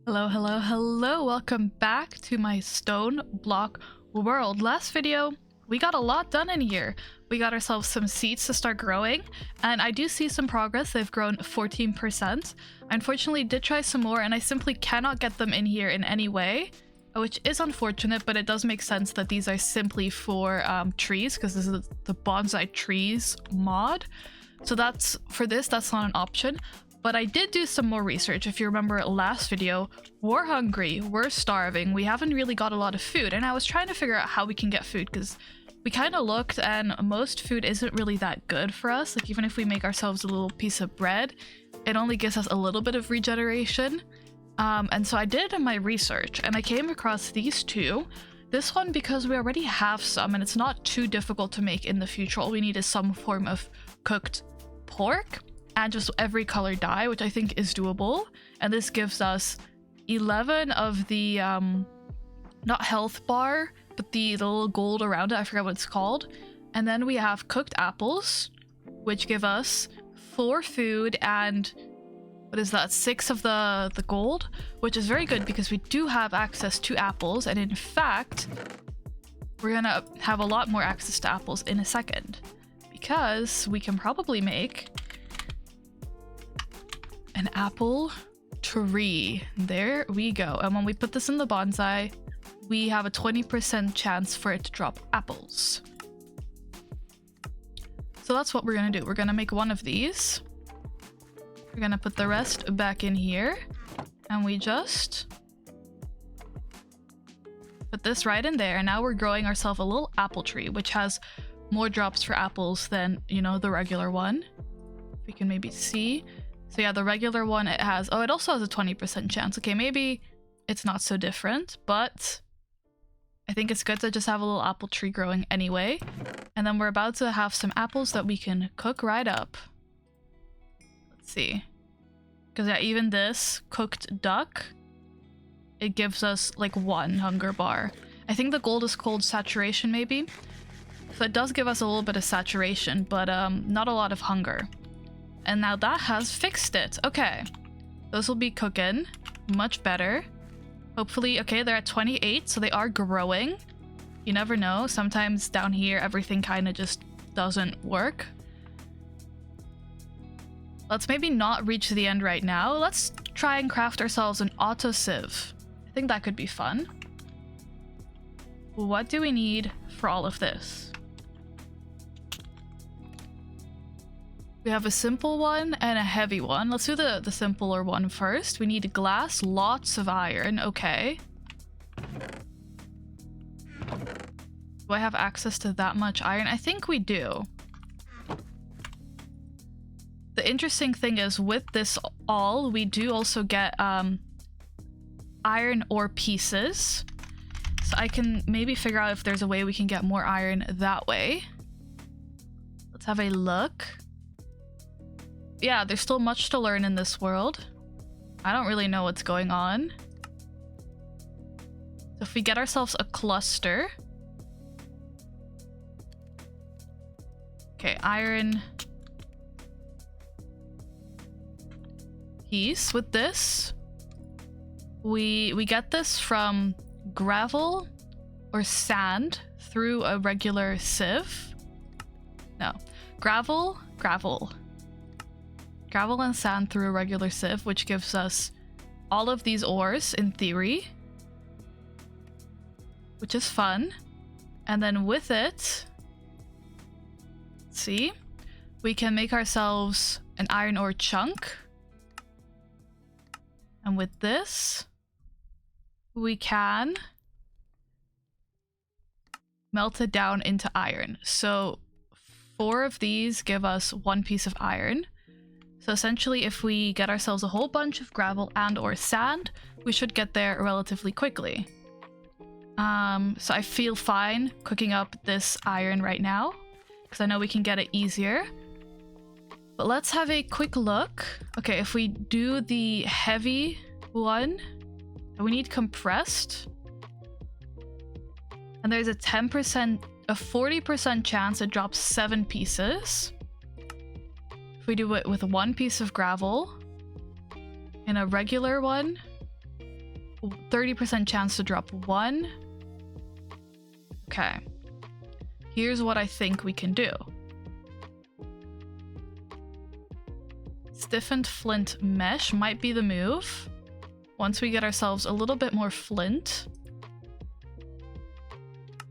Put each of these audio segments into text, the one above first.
Hello, hello, hello. Welcome back to my StoneBlock world. Last video, we got a lot done in here. We got ourselves some seeds to start growing, and I do see some progress. They've grown 14%. I unfortunately did try some more, and I simply cannot get them in here in any way, which is unfortunate, but it does make sense that these are simply for trees, because this is the bonsai trees mod. So that's not an option. But I did do some more research. If you remember last video, we're hungry, we're starving, we haven't really got a lot of food, and I was trying to figure out how we can get food, because we kind of looked and most food isn't really that good for us. Like, even if we make ourselves a little piece of bread, it only gives us a little bit of regeneration. And so I did my research and I came across these two. This one because we already have some and it's not too difficult to make in the future. All we need is some form of cooked pork and just every color dye, which I think is doable. And this gives us 11 of the not health bar, but the little gold around it. I forget what it's called. And then we have cooked apples, which give us 4 food and what is that, 6 of the gold, which is very good because we do have access to apples. And in fact, we're gonna have a lot more access to apples in a second, because we can probably make an apple tree. There we go. And when we put this in the bonsai, we have a 20% chance for it to drop apples. So that's what we're gonna do. We're gonna make one of these. We're gonna put the rest back in here, and we just put this right in there. And now we're growing ourselves a little apple tree, which has more drops for apples than, you know, the regular one. We can maybe see. So yeah, the regular one, it also has a 20% chance. Okay, maybe it's not so different, but I think it's good to just have a little apple tree growing anyway. And then we're about to have some apples that we can cook right up. Let's see. Because yeah, even this cooked duck, it gives us like 1 hunger bar. I think the gold is called saturation maybe. So it does give us a little bit of saturation, but not a lot of hunger. And now that has fixed it. Okay. Those will be cooking. Much better. Hopefully, okay, they're at 28, so they are growing. You never know. Sometimes down here, everything kind of just doesn't work. Let's maybe not reach the end right now. Let's try and craft ourselves an auto sieve. I think that could be fun. What do we need for all of this? We have a simple one and a heavy one. Let's do the simpler one first. We need glass, lots of iron. Okay. Do I have access to that much iron? I think we do. The interesting thing is with this all, we do also get iron ore pieces. So I can maybe figure out if there's a way we can get more iron that way. Let's have a look. Yeah, there's still much to learn in this world. I don't really know what's going on. So if we get ourselves a cluster. Okay, iron piece. With this, we get this from gravel or sand through a regular sieve. No, gravel and sand through a regular sieve, which gives us all of these ores in theory, which is fun. And then with it, let's see, we can make ourselves an iron ore chunk. And with this, we can melt it down into iron. So 4 of these give us 1 piece of iron. So essentially, if we get ourselves a whole bunch of gravel and or sand, we should get there relatively quickly. So I feel fine cooking up this iron right now, because I know we can get it easier. But let's have a quick look. Okay, if we do the heavy one, we need compressed. And there's a 40% chance it drops 7 pieces. If we do it with 1 piece of gravel, in a regular one, 30% chance to drop 1. Okay. Here's what I think we can do. Stiffened flint mesh might be the move. Once we get ourselves a little bit more flint.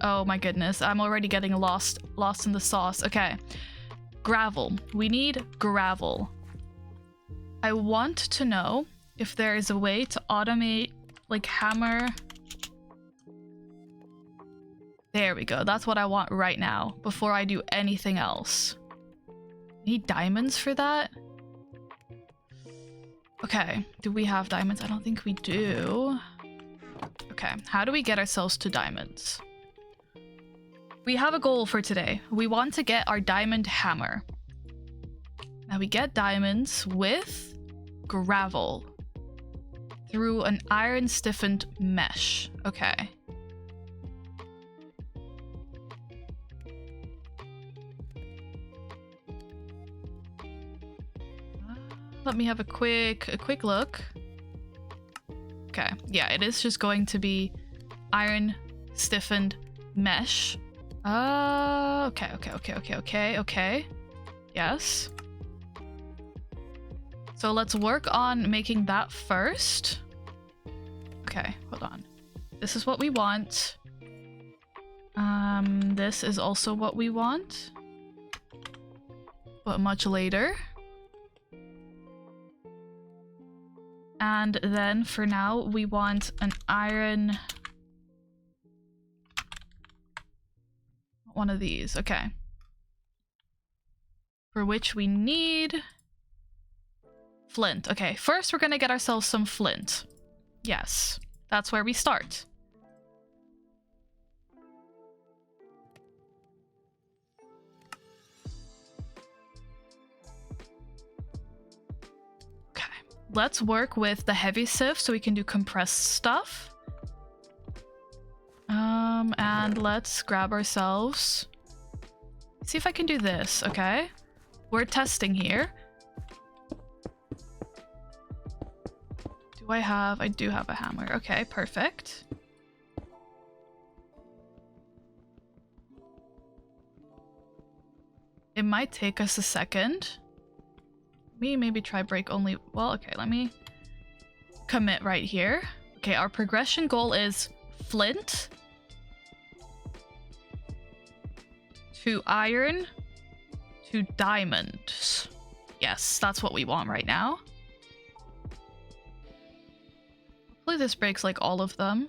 Oh my goodness, I'm already getting lost in the sauce. Okay. Gravel. We need gravel. I want to know if there is a way to automate, like, hammer. There we go. That's what I want right now before I do anything else. Need diamonds for that? Okay. Do we have diamonds? I don't think we do. Okay. How do we get ourselves to diamonds? We have a goal for today. We want to get our diamond hammer. Now we get diamonds with gravel through an iron stiffened mesh. Okay. Let me have a quick look. Okay. Yeah, it is just going to be iron stiffened mesh. Okay. Yes. So let's work on making that first. Okay, hold on. This is what we want. This is also what we want. But much later. And then for now, we want an iron... One of these, okay. For which we need... flint. Okay, first we're gonna get ourselves some flint. Yes, that's where we start. Okay, let's work with the heavy sieve so we can do compressed stuff. And let's grab ourselves... See if I can do this, okay? We're testing here. I do have a hammer. Okay, perfect. It might take us a second. Maybe try break only. Well, okay, let me commit right here. Okay, our progression goal is flint to iron to diamonds. Yes, that's what we want right now. Hopefully this breaks like all of them.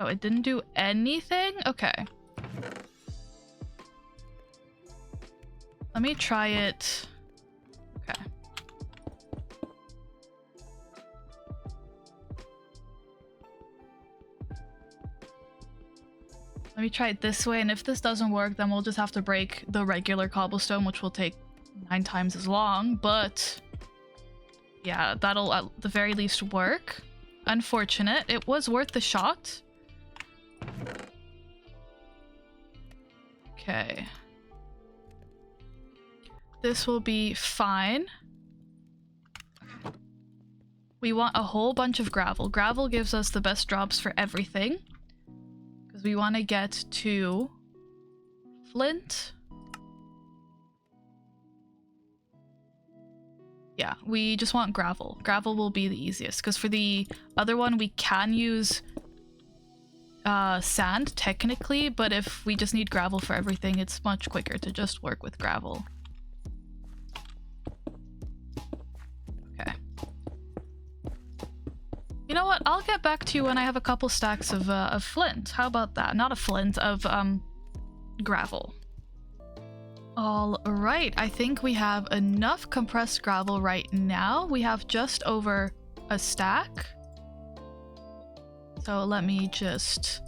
Oh, it didn't do anything? Okay. Let me try it. Okay. Let me try it this way, and if this doesn't work, then we'll just have to break the regular cobblestone, which will take 9 times as long, but yeah, that'll at the very least work. Unfortunate. It was worth the shot. Okay. This will be fine. Okay. We want a whole bunch of gravel. Gravel gives us the best drops for everything. Because we want to get to flint. Yeah, we just want gravel. Gravel will be the easiest, because for the other one we can use sand technically, but if we just need gravel for everything, it's much quicker to just work with gravel. Okay. You know what? I'll get back to you when I have a couple stacks of flint. How about that? Not a flint, of gravel. All right, I think we have enough compressed gravel right now. We have just over a stack. So let me just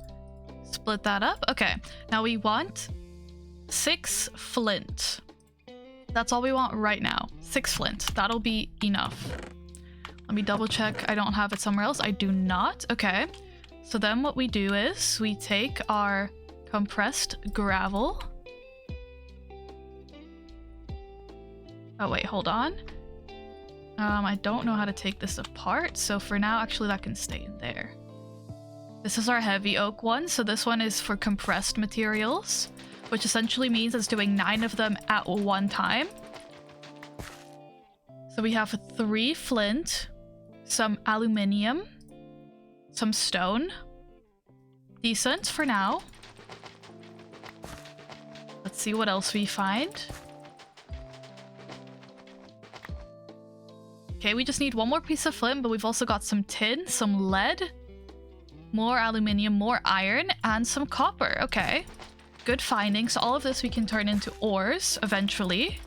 split that up. Okay, now we want 6 flint. That's all we want right now. 6 flint. That'll be enough. Let me double check I don't have it somewhere else. I do not. Okay, so then what we do is we take our compressed gravel. Oh wait, hold on. I don't know how to take this apart, so for now, actually, that can stay in there. This is our heavy oak one, so this one is for compressed materials, which essentially means it's doing 9 of them at one time. So we have 3 flint, some aluminium, some stone. Decent for now. Let's see what else we find. Okay, we just need one more piece of flint, but we've also got some tin, some lead, more aluminium, more iron, and some copper. Okay, good finding. So all of this we can turn into ores eventually.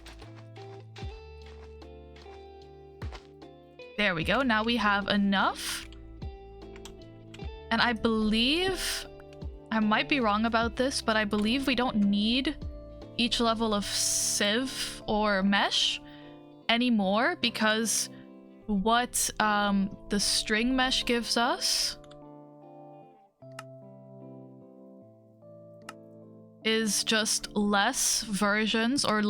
There we go. Now we have enough. And I believe, I might be wrong about this, but I believe we don't need each level of sieve or mesh anymore, because what the string mesh gives us is just less versions or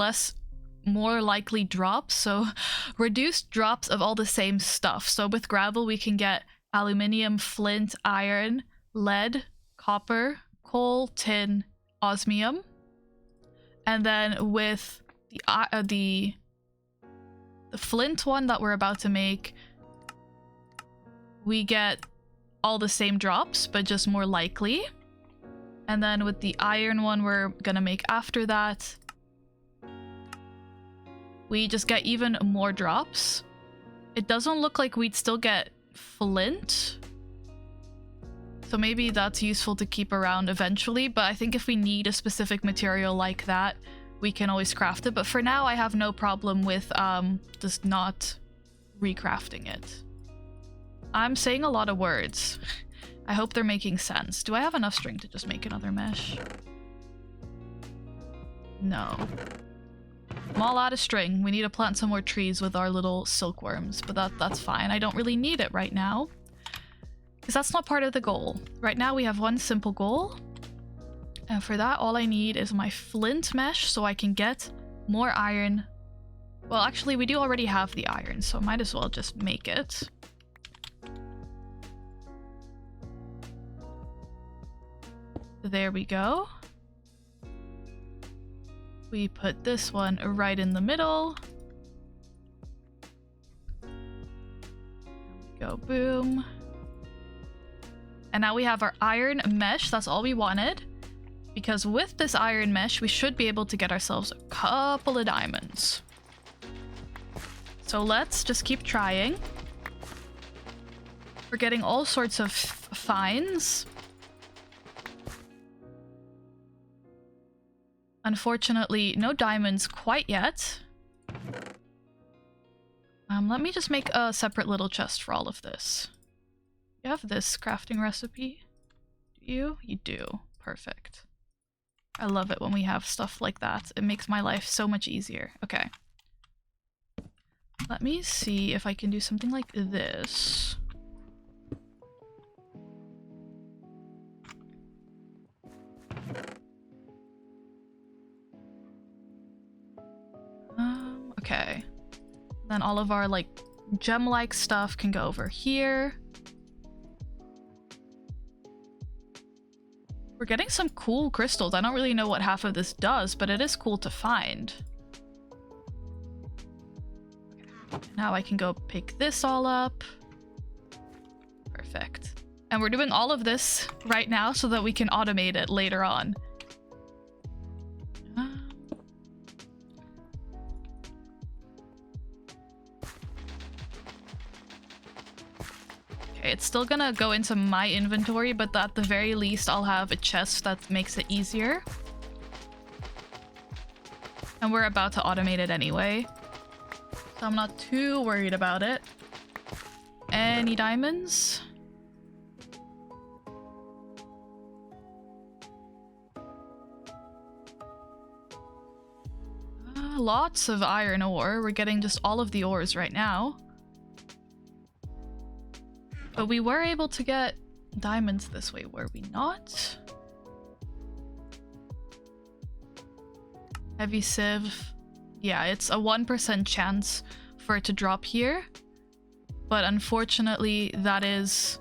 more likely drops, so reduced drops of all the same stuff. So with gravel we can get aluminium, flint, iron, lead, copper, coal, tin, osmium. And then with the flint one that we're about to make, we get all the same drops, but just more likely. And then with the iron one we're gonna make after that, we just get even more drops. It doesn't look like we'd still get flint, so maybe that's useful to keep around eventually, but I think if we need a specific material like that, we can always craft it. But for now I have no problem with just not recrafting it. I'm saying a lot of words. I hope they're making sense. Do I have enough string to just make another mesh? No. I'm all out of string. We need to plant some more trees with our little silkworms, but that's fine. I don't really need it right now, because that's not part of the goal. Right now we have one simple goal, and for that all I need is my flint mesh so I can get more iron. Well, actually we do already have the iron, so I might as well just make it. There we go. We put this one right in the middle. There we go, boom. And now we have our iron mesh. That's all we wanted, because with this iron mesh we should be able to get ourselves a couple of diamonds. So let's just keep trying. We're getting all sorts of finds. Unfortunately, no diamonds quite yet. Let me just make a separate little chest for all of this. You have this crafting recipe? Do you? You do. Perfect. I love it when we have stuff like that. It makes my life so much easier. Okay. Let me see if I can do something like this. Okay. Then all of our like gem-like stuff can go over here. We're getting some cool crystals. I don't really know what half of this does, but it is cool to find. Now I can go pick this all up. Perfect. And we're doing all of this right now so that we can automate it later on. Okay, it's still gonna go into my inventory, but at the very least I'll have a chest that makes it easier. And we're about to automate it anyway, so I'm not too worried about it. Any diamonds? Lots of iron ore. We're getting just all of the ores right now. But we were able to get diamonds this way, were we not? Heavy sieve. Yeah, it's a 1% chance for it to drop here. But unfortunately, that is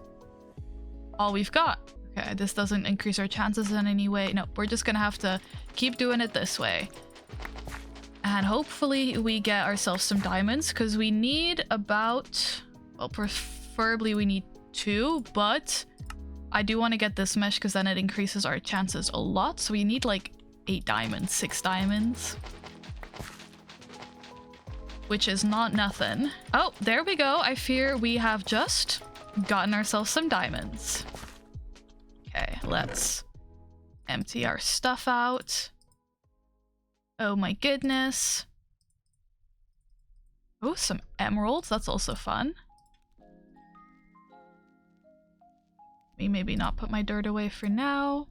all we've got. Okay, this doesn't increase our chances in any way. No, we're just gonna have to keep doing it this way. And hopefully we get ourselves some diamonds, because we need about, well, preferably we need 2, but I do want to get this mesh because then it increases our chances a lot. So we need like 8 diamonds, 6 diamonds. Which is not nothing. Oh, there we go. I fear we have just gotten ourselves some diamonds. Okay, let's empty our stuff out. Oh my goodness. Oh, some emeralds. That's also fun. Me maybe not put my dirt away for now.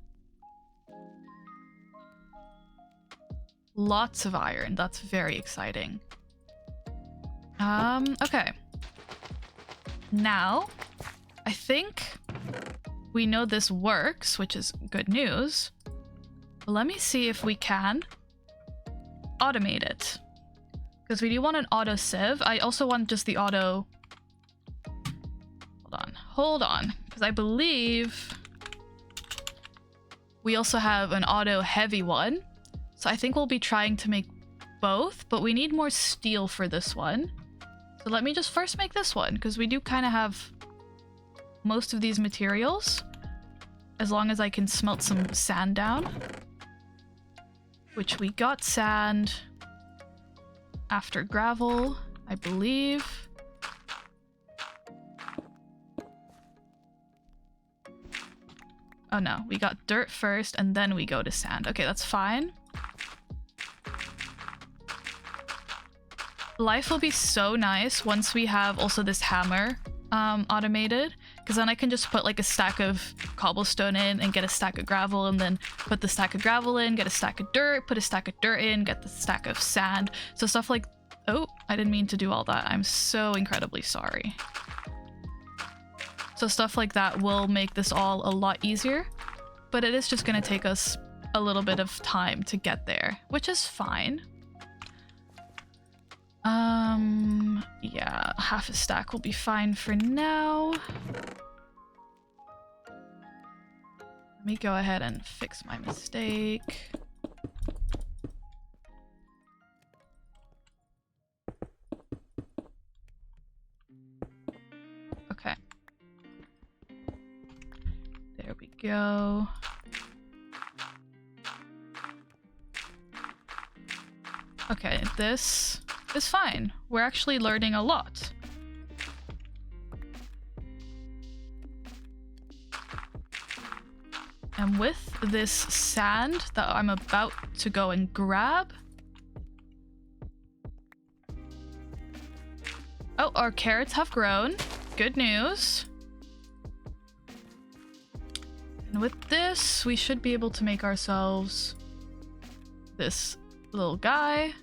Lots of iron. That's very exciting. Okay. Now, I think we know this works, which is good news. Let me see if we can automate it. Because we do want an auto sieve. I also want just the auto... Hold on. Because I believe we also have an auto heavy one. So I think we'll be trying to make both, but we need more steel for this one. So let me just first make this one, because we do kind of have most of these materials. As long as I can smelt some sand down. Which we got sand after gravel, I believe. Oh no, we got dirt first and then we go to sand. Okay, that's fine. Life will be so nice once we have also this hammer automated, because then I can just put like a stack of cobblestone in and get a stack of gravel, and then put the stack of gravel in, get a stack of dirt, put a stack of dirt in, get the stack of sand. So stuff like... Oh, I didn't mean to do all that. I'm so incredibly sorry. So stuff like that will make this all a lot easier, but it is just going to take us a little bit of time to get there, which is fine. Yeah, half a stack will be fine for now. Let me go ahead and fix my mistake. Okay. There we go. Okay, this is fine. We're actually learning a lot. And with this sand that I'm about to go and grab... Oh, our carrots have grown. Good news. And with this, we should be able to make ourselves this little guy.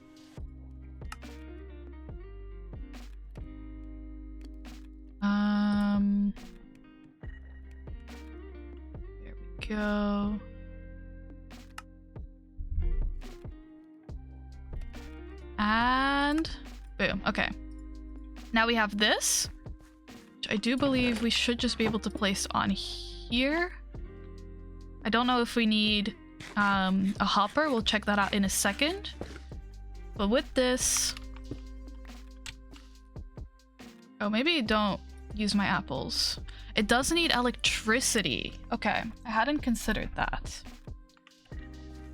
There we go. And boom. Okay. Now we have this, which I do believe we should just be able to place on here. I don't know if we need a hopper. We'll check that out in a second. But with this... Oh, maybe don't use my apples. It does need electricity. Okay, I hadn't considered that.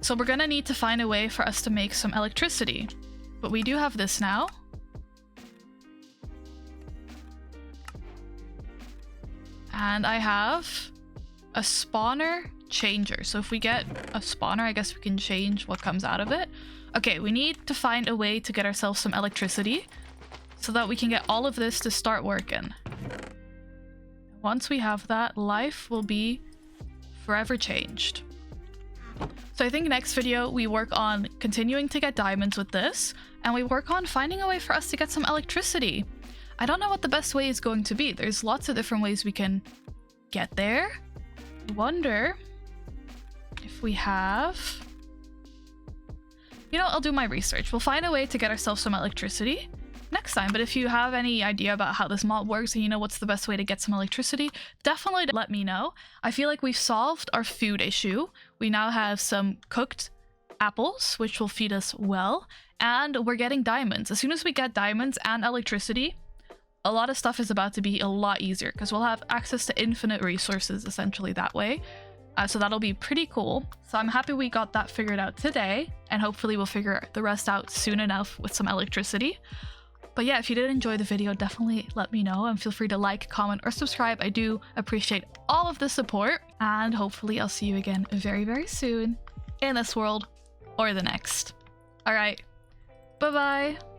So we're gonna need to find a way for us to make some electricity. But we do have this now. And I have a spawner changer. So if we get a spawner, I guess we can change what comes out of it. Okay, we need to find a way to get ourselves some electricity so that we can get all of this to start working. Once we have that, life will be forever changed. So I think next video we work on continuing to get diamonds with this, and we work on finding a way for us to get some electricity. I don't know what the best way is going to be. There's lots of different ways we can get there. I wonder if we have... You know, I'll do my research. We'll find a way to get ourselves some electricity. next time. But if you have any idea about how this mod works and you know what's the best way to get some electricity, definitely let me know. I feel like we've solved our food issue. We now have some cooked apples, which will feed us well, and we're getting diamonds. As soon as we get diamonds and electricity, a lot of stuff is about to be a lot easier because we'll have access to infinite resources essentially that way. So that'll be pretty cool. So I'm happy we got that figured out today, and hopefully we'll figure the rest out soon enough with some electricity. But yeah, if you did enjoy the video, definitely let me know and feel free to like, comment, or subscribe. I do appreciate all of the support, and hopefully I'll see you again very, very soon in this world or the next. All right, bye-bye.